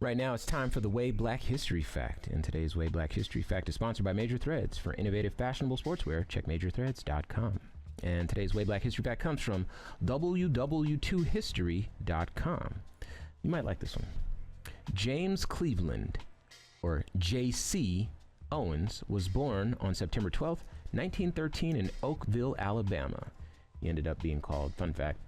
Right now, it's time for the Way Black History Fact. And today's Way Black History Fact is sponsored by Major Threads. For innovative, fashionable sportswear, check majorthreads.com. And today's Way Black History Fact comes from www2history.com. You might like this one. James Cleveland, or J.C. Owens, was born on September 12th, 1913 in Oakville, Alabama. He ended up being called, fun fact,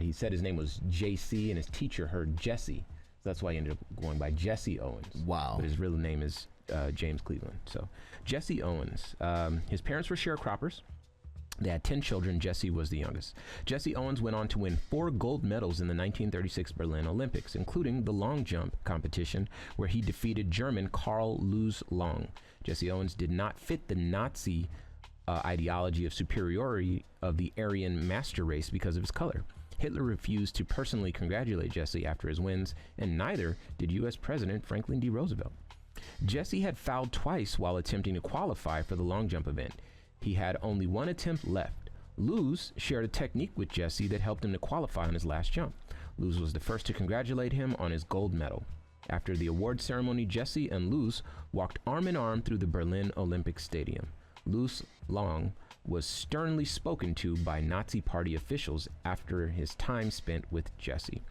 he said his name was J.C. and his teacher heard Jessie. So that's why he ended up going by Jessie Owens. Wow. But his real name is James Cleveland. So Jessie Owens. His parents were sharecroppers. They had 10 children. Jessie was the youngest. Jessie Owens went on to win 4 gold medals in the 1936 Berlin Olympics, including the long jump competition, where he defeated German Karl Luz Long. Jessie Owens did not fit the Nazi ideology of superiority of the Aryan master race because of his color. Hitler refused to personally congratulate Jessie after his wins, and neither did U.S. President Franklin D. Roosevelt. Jessie had fouled twice while attempting to qualify for the long jump event. He had only one attempt left. Luz shared a technique with Jessie that helped him to qualify on his last jump. Luz was the first to congratulate him on his gold medal. After the award ceremony, Jessie and Luz walked arm in arm through the Berlin Olympic Stadium. Luz Long was sternly spoken to by Nazi Party officials after his time spent with Jessie.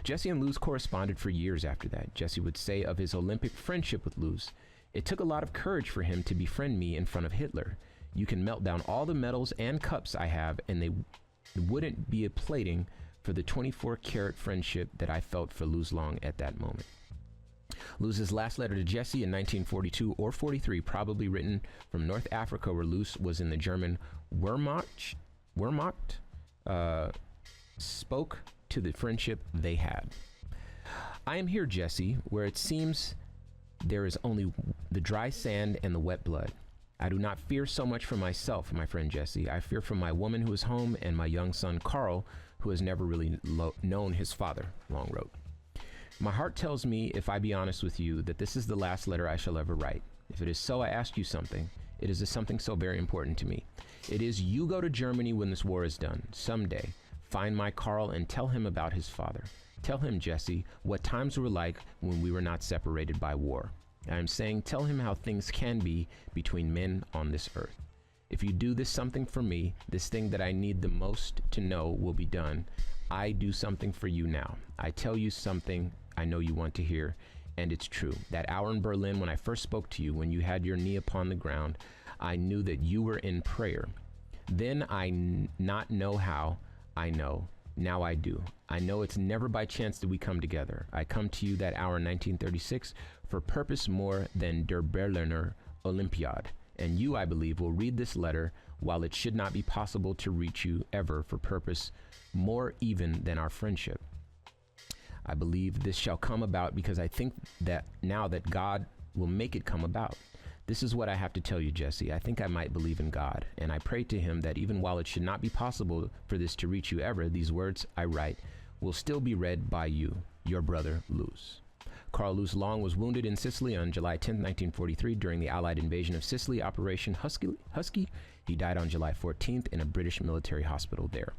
Jessie and Luz corresponded for years after that. Jessie would say of his Olympic friendship with Luz, "It took a lot of courage for him to befriend me in front of Hitler. You can melt down all the medals and cups I have, and they wouldn't be a plating for the 24-karat friendship that I felt for Luz Long at that moment." Luz's last letter to Jessie in 1942 or 43, probably written from North Africa, where Luz was in the German Wehrmacht, spoke to the friendship they had. "I am here, Jessie, where it seems there is only the dry sand and the wet blood. I do not fear so much for myself, my friend Jessie. I fear for my woman who is home and my young son, Carl, who has never really known his father," Long wrote. "My heart tells me, if I be honest with you, that this is the last letter I shall ever write. If it is so, I ask you something. It is something so very important to me. It is you go to Germany when this war is done. Someday, find my Carl and tell him about his father. Tell him, Jessie, what times were like when we were not separated by war. I am saying tell him how things can be between men on this earth. If you do this something for me, this thing that I need the most to know will be done. I do something for you now. I tell you something I know you want to hear, and it's true. That hour in Berlin when I first spoke to you, when you had your knee upon the ground, I knew that you were in prayer. Then I not know how, I know. Now I do. I know it's never by chance that we come together. I come to you that hour in 1936 for purpose more than der Berliner Olympiad. And you, I believe, will read this letter while it should not be possible to reach you ever for purpose more even than our friendship. I believe this shall come about because I think that now that God will make it come about. This is what I have to tell you, Jessie. I think I might believe in God, and I pray to him that even while it should not be possible for this to reach you ever, these words I write will still be read by you, your brother, Luz." Carl Luz Long was wounded in Sicily on July 10, 1943 during the Allied invasion of Sicily, Operation Husky. He died on July 14th in a British military hospital there.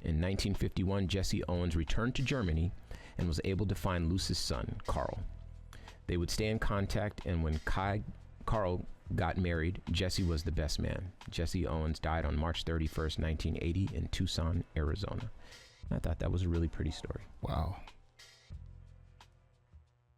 In 1951, Jessie Owens returned to Germany and was able to find Luz's son, Carl. They would stay in contact, and when Carl got married, Jessie was the best man. Jessie Owens died on March 31st, 1980 in Tucson, Arizona. I thought that was a really pretty story. Wow.